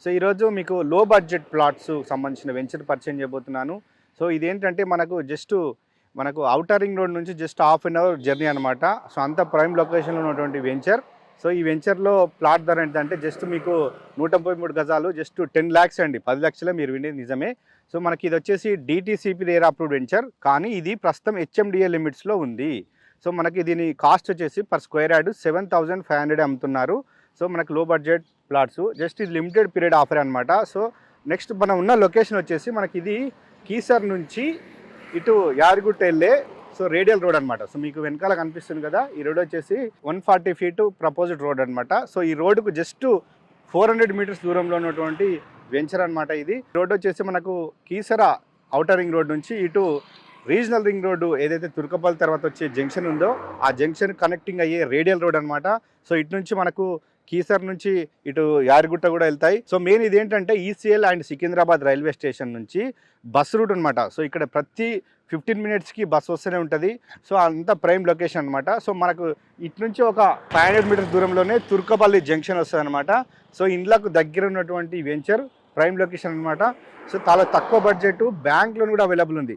So ఈరోజు మీకు లో బడ్జెట్ ప్లాట్స్ సంబంధించిన వెంచర్ పరిచయం చేయబోతున్నాను. సో ఇదేంటంటే మనకు ఔటర్ రింగ్ రోడ్ నుంచి just half an hour journey అనమాట. సో అంత ప్రైమ్ లొకేషన్లో ఉన్నటువంటి వెంచర్. సో ఈ వెంచర్లో ప్లాట్ ధర ఏంటంటే జస్ట్ మీకు 133 గజాలు, జస్ట్ 10 lakhs అండి. 10 లక్షలే, మీరు వినేది నిజమే. సో మనకి ఇది వచ్చేసి DTCP రేర్ అప్రూవ్డ్ వెంచర్, కానీ ఇది ప్రస్తుతం HMDA లిమిట్స్లో ఉంది. సో మనకి దీని కాస్ట్ వచ్చేసి పర్ స్క్వేర్ యార్డ్ 7,500 అమ్ముతున్నారు. సో మనకు లో బడ్జెట్ ప్లాట్స్, జస్ట్ ఇది లిమిటెడ్ పీరియడ్ ఆఫర్ అనమాట. సో నెక్స్ట్ మనం ఉన్న లొకేషన్ వచ్చేసి మనకి ఇది కీసర్ నుంచి ఇటు యాదగిరిగుట్ట వెళ్ళే రేడియల్ రోడ్ అనమాట. సో మీకు వెనకాల కనిపిస్తుంది కదా, ఈ రోడ్ వచ్చేసి 140 feet ప్రపోజ్డ్ రోడ్ అనమాట. సో ఈ రోడ్డుకు జస్ట్ 400 meters దూరంలో ఉన్నటువంటి వెంచర్ అనమాట. ఇది రోడ్ వచ్చేసి మనకు కీసర ఔటర్ రింగ్ రోడ్ నుంచి ఇటు రీజనల్ రింగ్ రోడ్డు ఏదైతే తుర్కపల్లి తర్వాత వచ్చే జంక్షన్ ఉందో ఆ జంక్షన్ కనెక్టింగ్ అయ్యే రేడియల్ రోడ్ అనమాట. సో ఇటు నుంచి మనకు కీసర్ నుంచి ఇటు యాదగిరిగుట్ట కూడా వెళ్తాయి. సో మెయిన్ ఇది ఏంటంటే ECL and Secunderabad railway station నుంచి బస్ రూట్ అనమాట. సో ఇక్కడ ప్రతి 15 minutesకి బస్ వస్తూనే ఉంటుంది. సో అంత ప్రైమ్ లొకేషన్ అనమాట. సో మనకు ఇటు నుంచి ఒక 500 meters దూరంలోనే తుర్కపల్లి జంక్షన్ వస్తుంది అనమాట. సో ఇండ్లకు దగ్గర ఉన్నటువంటి వెంచర్ ప్రైమ్ లొకేషన్ అనమాట. సో చాలా తక్కువ బడ్జెట్, బ్యాంక్ లోన్ కూడా అవైలబుల్ ఉంది.